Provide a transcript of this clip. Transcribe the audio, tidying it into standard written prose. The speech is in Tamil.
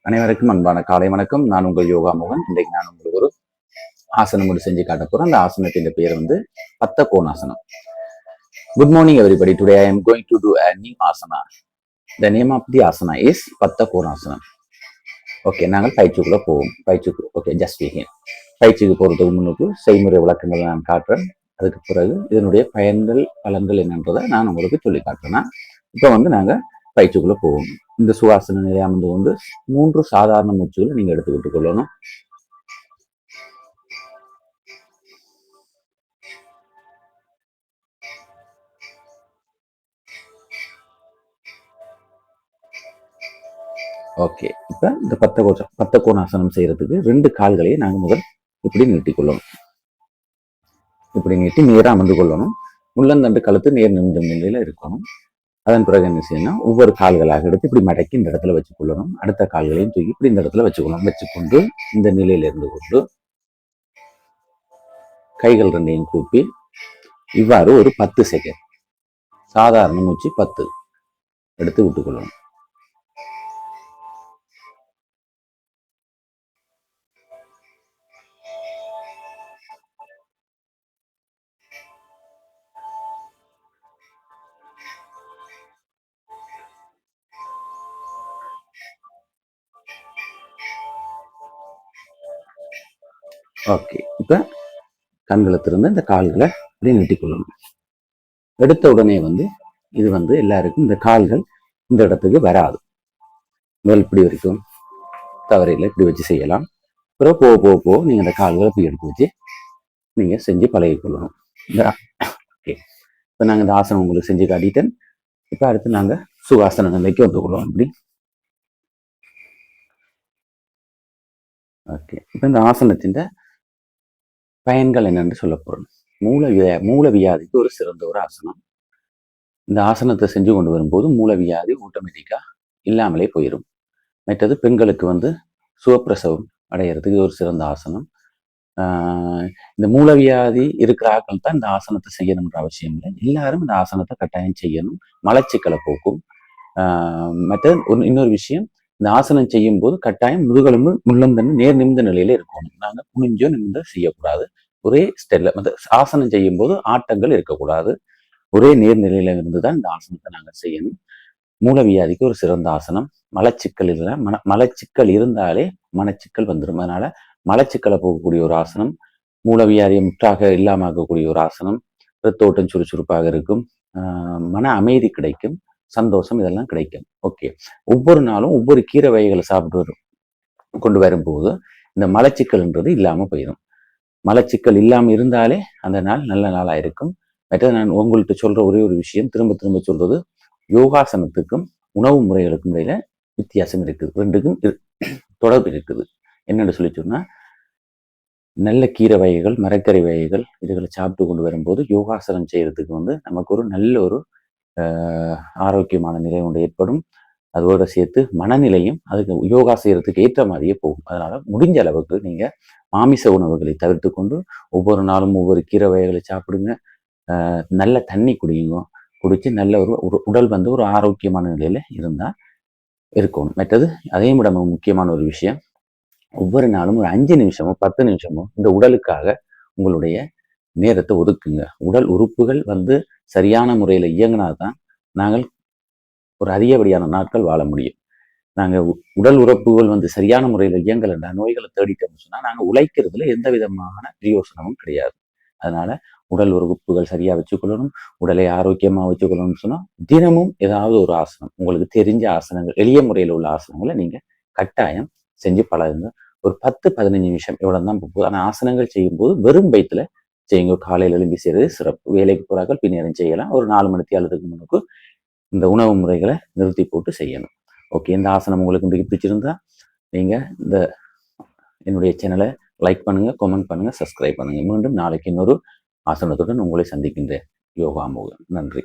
அனைவருக்கும் அன்பான காலை வணக்கம். நான் உங்கள் யோகா-மோகன். இன்றைக்கு நான் உங்களுக்கு ஒரு ஆசனம் ஒன்று செஞ்சு காட்ட போறேன். அந்த ஆசனத்தின் பேர் பத்த கோணாசனம். Good morning everybody. Today I am going to do a new asana. The name of the asana is பத்த கோணாசனம். ஓகே, நாங்கள் பயிற்சிக்குள்ள போவோம். Okay, just begin. பயிற்சிக்கு போறதுக்கு முன்னுக்கு செய்முறை விளக்கங்களை நான் காட்டுறேன். அதுக்கு பிறகு இதனுடைய பயன்கள் பலன்கள் என்னன்றதை நான் உங்களுக்கு சொல்லி காட்டுறேன். இப்போ நாங்கள் பயிற்சிக்குள்ள போவோம். இந்த சுவாசன நிலை அமர்ந்து கொண்டு 3 சாதாரண மூச்சுகளை நீங்க எடுத்துக்கிட்டு கொள்ளணும். ஓகே, இப்ப இந்த பத்த கோணாசனம் செய்யறதுக்கு 2 கால்களையும் நாங்க முதல் இப்படி நீட்டிக்கொள்ளணும். இப்படி நீட்டி நேராக அமர்ந்து கொள்ளணும். முள்ளந்தண்டு கழுத்து நேர் நிமிந்த நிலையில இருக்கணும். அதன் பிறகு என்ன செய்யணும், ஒவ்வொரு கால்களாக எடுத்து இப்படி மடக்கி இந்த இடத்துல வச்சுக்கொள்ளணும். அடுத்த கால்களையும் தூக்கி இப்படி இந்த இடத்துல வச்சுக்கொள்ளணும். வச்சுக்கொண்டு இந்த நிலையில இருந்து கொண்டு கைகள் ரெண்டையும் கூப்பி இவ்வாறு ஒரு 10 செகண்ட் சாதாரண மூச்சு 10 எடுத்து விட்டுக்கொள்ளணும். ஓகே, இப்ப கண்களை திறந்து இந்த கால்களை அப்படியே நீட்டிக்கொள்ளணும். எடுத்த உடனே இது எல்லாருக்கும் இந்த கால்கள் இந்த இடத்துக்கு வராது. மேல் இப்படி வரைக்கும் தவறையில் இப்படி வச்சு செய்யலாம். அப்புறம் போக நீங்க இந்த கால்களை இப்படி எடுத்து வச்சு நீங்க செஞ்சு பழகிக்கொள்ளணும். ஓகே, இப்போ நாங்கள் இந்த ஆசனம் உங்களுக்கு செஞ்சு காட்டிட்டேன். இப்போ அடுத்து நாங்க சுகாசன நிலைக்கு வந்துக்கொள்வோம். இப்படி ஓகே, இப்போ இந்த ஆசனத்தின் பயன்கள் என்னென்று சொல்ல போறோம். மூலவியாதிக்கு ஒரு சிறந்த ஒரு ஆசனம். இந்த ஆசனத்தை செஞ்சு கொண்டு வரும்போது மூலவியாதி ஆட்டோமேட்டிக்கா இல்லாமலே போயிடும். மற்றது பெண்களுக்கு சுகப்பிரசவம் அடையிறதுக்கு ஒரு சிறந்த ஆசனம். இந்த மூலவியாதி இருக்கிற ஆட்கள் தான் இந்த ஆசனத்தை செய்யணும்ன்ற அவசியம் இல்லை. எல்லாரும் இந்த ஆசனத்தை கட்டாயம் செய்யணும். மலச்சிக்கலை போக்கும். மற்றது இன்னொரு விஷயம், இந்த ஆசனம் செய்யும் போது கட்டாயம் முதுகெலும்பு முள்ளந்தண்டு நேர் நிமிந்த நிலையில இருக்கணும். நாங்கள் குனிஞ்சோ நிமிந்த செய்யக்கூடாது. ஒரே ஸ்டெல்ல ஆசனம் செய்யும் போது ஆட்டங்கள் இருக்கக்கூடாது. ஒரே நேர்நிலையில இருந்துதான் இந்த ஆசனத்தை நாங்கள் செய்யணும். மூலவியாதிக்கு ஒரு சிறந்த ஆசனம். மலச்சிக்கல் இல்லை, மலச்சிக்கல் இருந்தாலே மனச்சிக்கல் வந்துடும். அதனால மலச்சிக்கலை போகக்கூடிய ஒரு ஆசனம், மூலவியாதியை முற்றாக இல்லாம ஆக்கக்கூடிய ஒரு ஆசனம். ரத்தோட்டம் சுறுசுறுப்பாக இருக்கும், மன அமைதி கிடைக்கும், சந்தோஷம் இதெல்லாம் கிடைக்கும். ஓகே, ஒவ்வொரு நாளும் ஒவ்வொரு கீரை வகைகளை சாப்பிட்டு கொண்டு வரும்போது இந்த மலச்சிக்கல்ன்றது இல்லாம போயிடும். மலச்சிக்கல் இல்லாம இருந்தாலே அந்த நாள் நல்ல நாளா இருக்கும். மற்ற நான் உங்கள்கிட்ட சொல்ற ஒரே ஒரு விஷயம், திரும்ப சொல்றது, யோகாசனத்துக்கும் உணவு முறைகளுக்கும் இடையில வித்தியாசம் இருக்குது. ரெண்டுக்கும் தொடர்பு இருக்குது. என்னன்னு சொல்லி சொன்னா, நல்ல கீரை வகைகள், மரக்கறி வகைகள் இதுகளை சாப்பிட்டு கொண்டு வரும்போது யோகாசனம் செய்யறதுக்கு நமக்கு ஒரு நல்ல ஒரு ஆரோக்கியமான நிலை ஒன்று ஏற்படும். அதோட சேர்த்து மனநிலையும் அதுக்கு யோகா செய்யறதுக்கு ஏற்ற மாதிரியே போகும். அதனால முடிஞ்ச அளவுக்கு நீங்க மாமிச உணவுகளை தவிர்த்து கொண்டு ஒவ்வொரு நாளும் ஒவ்வொரு கீரை வகைகளை சாப்பிடுங்க. நல்ல தண்ணி குடிச்சு நல்ல ஒரு உடல் ஒரு ஆரோக்கியமான நிலையில இருந்தா இருக்கணும். மற்றது அதே விட முக்கியமான ஒரு விஷயம், ஒவ்வொரு நாளும் ஒரு 5 நிமிஷமோ 10 நிமிஷமோ இந்த உடலுக்காக உங்களுடைய நேரத்தை ஒதுக்குங்க. உடல் உறுப்புகள் சரியான முறையில இயங்கினாதான் நாங்கள் ஒரு அதிகப்படியான நாட்கள் வாழ முடியும். நாங்கள் உடல் உறுப்புகள் சரியான முறையில இயங்கலைன்னா, நோய்களை தேடிட்டோம்னு சொன்னா நாங்கள் உழைக்கிறதுல எந்த விதமான பிரயோசனமும் கிடையாது. அதனால உடல் உறுப்புகள் சரியா வச்சுக்கொள்ளணும், உடலை ஆரோக்கியமா வச்சுக்கொள்ளணும்னு சொன்னா தினமும் ஏதாவது ஒரு ஆசனம், உங்களுக்கு தெரிஞ்ச ஆசனங்கள், எளிய முறையில் உள்ள ஆசனங்களை நீங்க கட்டாயம் செஞ்சு பழகுங்க. ஒரு 10-15 நிமிஷம் இவ்வளவுதான் போகுது. ஆனா ஆசனங்கள் செய்யும் போது வெறும் வயிற்றுல செய்யுங்க. காலையில் எழும்பி செய்யறது சிறப்பு. வேலைக்கு போறாக்கள் பின்னேறம் செய்யலாம். ஒரு 4 மணி நேரத்துக்கு முன்னுக்கு இந்த உணவு முறைகளை நிறுத்தி போட்டு செய்யணும். ஓகே, இந்த ஆசனம் உங்களுக்கு இன்றைக்கு பிடிச்சிருந்தா நீங்க என்னுடைய சேனலை லைக் பண்ணுங்க, கமெண்ட் பண்ணுங்க, சப்ஸ்கிரைப் பண்ணுங்க. மீண்டும் நாளைக்கு இன்னொரு ஆசனத்துடன் உங்களை சந்திக்கின்றேன். யோகா-மோகன். நன்றி.